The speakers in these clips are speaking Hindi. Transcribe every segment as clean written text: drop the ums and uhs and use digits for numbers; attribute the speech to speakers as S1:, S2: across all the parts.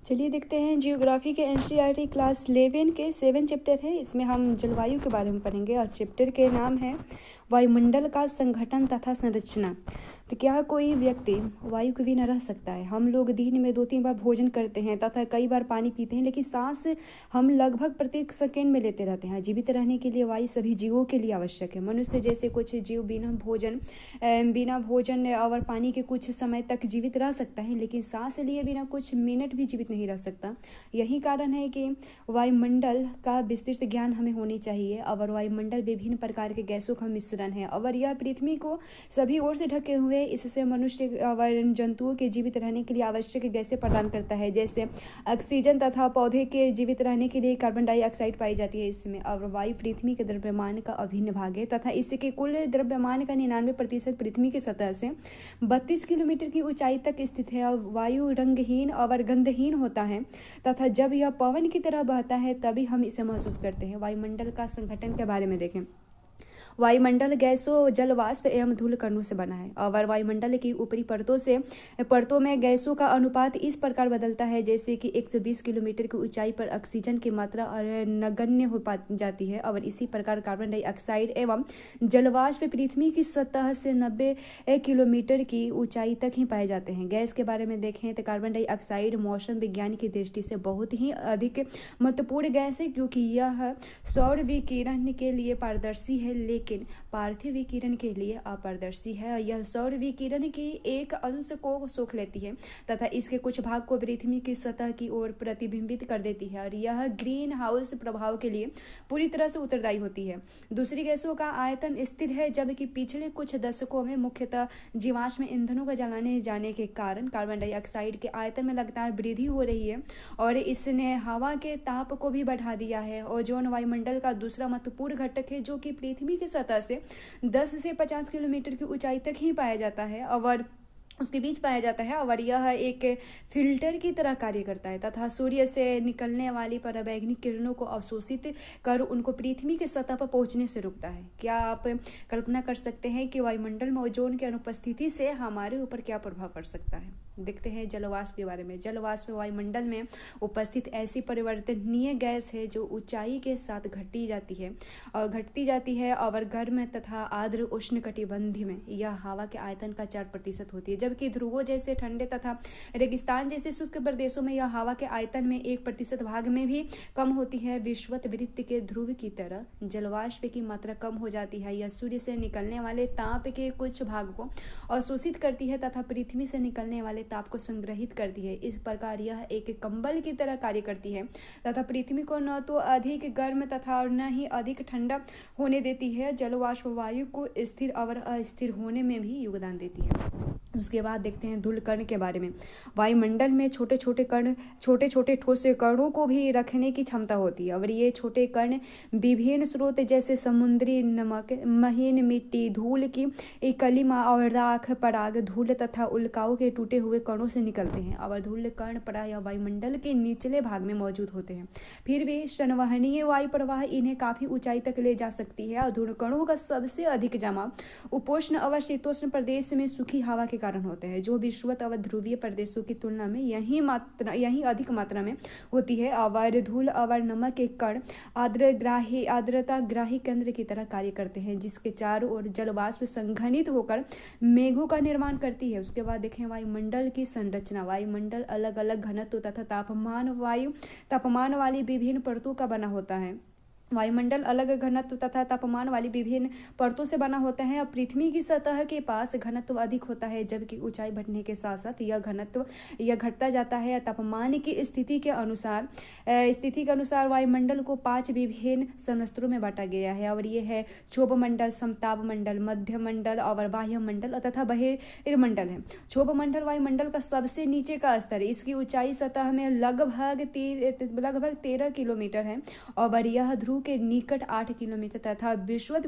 S1: चलिए देखते हैं जियोग्राफी के एनसीईआरटी क्लास 11 के 7 चैप्टर है। इसमें हम जलवायु के बारे में पढ़ेंगे और चैप्टर के नाम है वायुमंडल का संगठन तथा संरचना। तो क्या कोई व्यक्ति वायु के बिना रह सकता है? हम लोग दिन में 2-3 बार भोजन करते हैं तथा कई बार पानी पीते हैं, लेकिन सांस हम लगभग प्रत्येक सेकेंड में लेते रहते हैं। जीवित रहने के लिए वायु सभी जीवों के लिए आवश्यक है। मनुष्य जैसे कुछ जीव बिना भोजन और पानी के कुछ समय तक जीवित रह सकता है, लेकिन सांस लिए बिना कुछ मिनट भी जीवित नहीं रह सकता। यही कारण है कि वायुमंडल का विस्तृत ज्ञान हमें होनी चाहिए। और वायुमंडल विभिन्न प्रकार के गैसों का मिश्रण है और यह पृथ्वी को सभी ओर से ढके हुए, इससे मनुष्य और जंतुओं के जीवित रहने के लिए आवश्यक गैसें प्रदान करता है, जैसे ऑक्सीजन तथा पौधे के जीवित रहने के लिए कार्बन डाइऑक्साइड पाई जाती है इसमें। और वायु पृथ्वी के द्रव्यमान का अभिन्न भाग है तथा इसके कुल द्रव्यमान का 99% पृथ्वी की सतह से 32 किलोमीटर की ऊंचाई तक स्थित है। और वायु रंगहीन और गंधहीन होता है तथा जब यह पवन की तरह बहता है तभी हम इसे महसूस करते हैं। वायुमंडल का संगठन के बारे में देखें। वायुमंडल गैसों, जल वाष्प एवं धूल कणों से बना है और वायुमंडल की ऊपरी परतों में गैसों का अनुपात इस प्रकार बदलता है जैसे कि 120 किलोमीटर की ऊंचाई पर ऑक्सीजन की मात्रा नगण्य हो जाती है और इसी प्रकार कार्बन डाइऑक्साइड एवं जलवाष्प पृथ्वी की सतह से 90 किलोमीटर की ऊंचाई तक ही पाए जाते हैं। गैस के बारे में देखें तो कार्बन डाइऑक्साइड मौसम विज्ञान की दृष्टि से बहुत ही अधिक महत्वपूर्ण गैस है, क्योंकि यह सौर विकिरण के लिए पारदर्शी है लेकिन पार्थिव विकिरण के लिए अपारदर्शी है। यह सौर विकिरण की एक अंश को सोख लेती है तथा इसके कुछ भाग को पृथ्वी की सतह की ओर प्रतिबिंबित कर देती है और यह ग्रीन हाउस प्रभाव के लिए पूरी तरह से उत्तरदायी होती है। दूसरी गैसों का आयतन स्थिर है, जबकि पिछले कुछ दशकों में मुख्यतः जीवाश्म ईंधनों का जलाने जाने के कारण कार्बन डाइऑक्साइड के आयतन में लगातार वृद्धि हो रही है और इसने हवा के ताप को भी बढ़ा दिया है। ओजोन वायुमंडल का दूसरा महत्वपूर्ण घटक है जो कि पृथ्वी की सतह से 10 से 50 किलोमीटर की ऊंचाई तक ही पाया जाता है और उसके बीच पाया जाता है और यह एक फिल्टर की तरह कार्य करता है तथा सूर्य से निकलने वाली पराबैंगनी किरणों को अवशोषित कर उनको पृथ्वी के सतह पर पहुंचने से रोकता है। क्या आप कल्पना कर सकते हैं कि वायुमंडल में ओजोन की अनुपस्थिति से हमारे ऊपर क्या प्रभाव पड़ सकता है? देखते हैं जलवाष्प के बारे में। जलवाष्प वायुमंडल में उपस्थित ऐसी परिवर्तनीय गैस है जो ऊंचाई के साथ घटती जाती है और गर्म तथा आर्द्र उष्णकटिबंधीय में यह हवा के आयतन का 4% होती है, जबकि ध्रुवों जैसे ठंडे तथा रेगिस्तान जैसे शुष्क प्रदेशों में यह हवा के आयतन में 1% भाग में भी कम होती है। विषुवत वृत्त के ध्रुव की तरह जलवाष्प की मात्रा कम हो जाती है। यह सूर्य से निकलने वाले ताप के कुछ भाग को अवशोषित करती है तथा पृथ्वी से निकलने वाले ताप को संग्रहित करती है। इस प्रकार यह एक कंबल की तरह कार्य करती है तथा पृथ्वी को न तो अधिक गर्म तथा न ही अधिक ठंडा होने देती है। जलवाष्प वायु को स्थिर और अस्थिर होने में भी योगदान देती है। उसके बाद देखते हैं धूल कण के बारे में। वायुमंडल में छोटे छोटे ठोस कणों को भी रखने की क्षमता होती है और ये छोटे कण विभिन्न स्रोत जैसे समुद्री नमक, महीन मिट्टी, धूल की कलिमा और राख, पराग, धूल तथा उल्काओं के टूटे हुए कणों से निकलते हैं और धूल कण प्रायः वायुमंडल के निचले भाग में मौजूद होते हैं। फिर भी संवहनीय वायु प्रवाह इन्हें काफी ऊंचाई तक ले जा सकती है और धूल कणों का सबसे अधिक जमाव उपोष्ण और शीतोष्ण प्रदेश में सूखी हवा के कारण होते हैं, जो विषुवत और ध्रुवीय प्रदेशों की तुलना में यही अधिक मात्रा में होती है। और धूल और नमक के कण आर्द्रता ग्राही केंद्र की तरह कार्य करते हैं, जिसके चारों ओर जलवाष्प संघनित होकर मेघों का निर्माण करती है। उसके बाद देखें वायुमंडल की संरचना। वायुमंडल अलग अलग घनत्व तथा तापमान वाली विभिन्न परतों का बना होता है। वायुमंडल अलग घनत्व तथा तापमान वाली विभिन्न परतों से बना होता है और पृथ्वी की सतह के पास घनत्व अधिक होता है, जबकि ऊंचाई बढ़ने के साथ साथ यह घनत्व घटता जाता है। तापमान की स्थिति के अनुसार वायुमंडल को 5 विभिन्न समस्तरों में बांटा गया है और ये है क्षोभ मंडल, समताप मंडल, मध्य मंडल और बाह्य मंडल तथा बहिर्मंडल है। क्षोभ मंडल वायुमंडल का सबसे नीचे का स्तर, इसकी ऊंचाई सतह में लगभग 13 किलोमीटर है और यह ध्रुव ध्रुव के निकट 8 किलोमीटर तथा विषुवत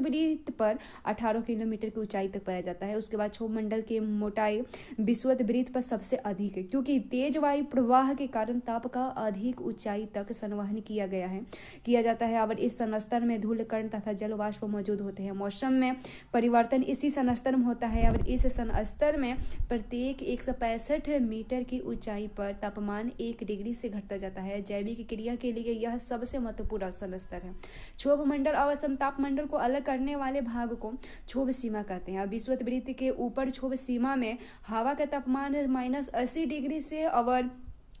S1: पर 18 किलोमीटर की ऊंचाई तक पाया जाता है। उसके बाद क्षोभ मंडल की मोटाई विषुवत पर सबसे अधिक है, क्योंकि तेज वायु प्रवाह के कारण ताप का अधिक ऊंचाई तक संवहन किया जाता है। और इस संस्तर में धूल कण तथा जल वाष्प मौजूद होते हैं। मौसम में परिवर्तन इसी संस्तर में होता है और इस संस्तर में प्रत्येक 165 मीटर की ऊंचाई पर तापमान 1 डिग्री से घटता जाता है। जैविक क्रिया के लिए यह सबसे महत्वपूर्ण संस्तर है। क्षोभ मंडल और समताप मंडल को अलग करने वाले भाग को क्षोभ सीमा कहते हैं। विषुवत वृत्त के ऊपर क्षोभ सीमा में हवा का तापमान -80 डिग्री से और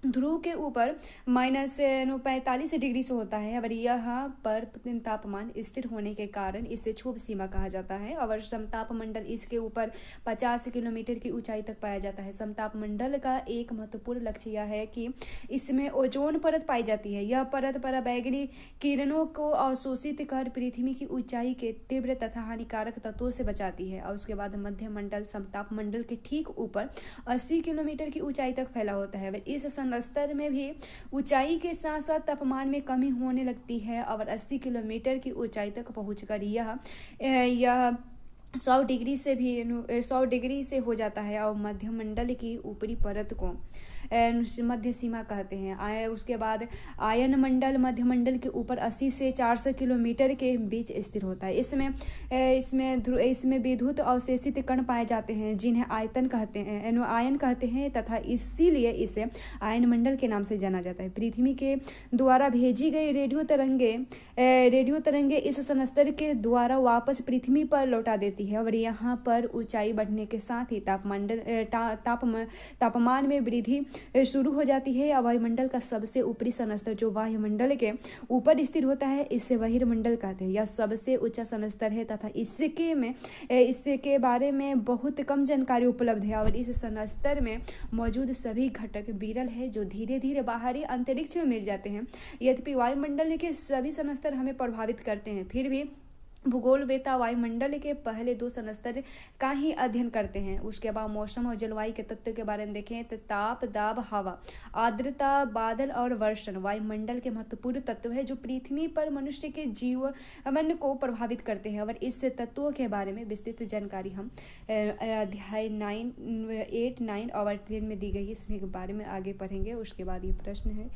S1: ध्रुव के ऊपर -45 डिग्री से होता है। और यहाँ पर तापमान स्थिर होने के कारण इसे क्षोभ सीमा कहा जाता है। और समताप मंडल इसके ऊपर 50 किलोमीटर की ऊंचाई तक पाया जाता है। समताप मंडल का एक महत्वपूर्ण लक्ष्य यह है कि इसमें ओजोन परत पाई जाती है। यह परत पराबैंगनी किरणों को अवशोषित कर पृथ्वी की ऊंचाई के तीव्र तथा हानिकारक तत्वों से बचाती है। और उसके बाद मध्य मंडल समताप मंडल के ठीक ऊपर 80 किलोमीटर की ऊंचाई तक फैला होता है। इस स्तर में भी ऊंचाई के साथ साथ तापमान में कमी होने लगती है और 80 किलोमीटर की ऊंचाई तक पहुंचकर यह 100 डिग्री से हो जाता है। और मध्य मंडल की ऊपरी परत को मध्य सीमा कहते हैं। उसके बाद आयन मंडल मध्य मंडल के ऊपर 80 से 400 किलोमीटर के बीच स्थिर होता है। इसमें विद्युत अवशेषित कण पाए जाते हैं जिन्हें आयन कहते हैं तथा इसीलिए इसे आयन मंडल के नाम से जाना जाता है। पृथ्वी के द्वारा भेजी गई रेडियो तरंगे इस संस्तर के द्वारा वापस पृथ्वी पर लौटा देती है। और यहाँ पर ऊंचाई बढ़ने के साथ ही तापमान में वृद्धि शुरू हो जाती है। वायुमंडल का सबसे ऊपरी संस्तर जो वायुमंडल के ऊपर स्थिर होता है इसे बहिर्मंडल कहते हैं। यह सबसे ऊंचा संस्तर है तथा इसके बारे में बहुत कम जानकारी उपलब्ध है। और इस संस्तर में मौजूद सभी घटक विरल है जो धीरे धीरे बाहरी अंतरिक्ष में मिल जाते हैं। यद्यपि वायुमंडल के सभी संस्तर हमें प्रभावित करते हैं, फिर भी भूगोलवेत्ता वायुमंडल के पहले 2 संस्तर का ही अध्ययन करते हैं। उसके बाद मौसम और जलवायु के तत्व के बारे में देखें तो ताप, दाब, हवा, आर्द्रता, बादल और वर्षण वायुमंडल के महत्वपूर्ण तत्व है जो पृथ्वी पर मनुष्य के जीवन को प्रभावित करते हैं। और इस तत्वों के बारे में विस्तृत जानकारी हम अध्याय 8, 9 और 10 में दी गई है। इसमें बारे में आगे पढ़ेंगे। उसके बाद ये प्रश्न है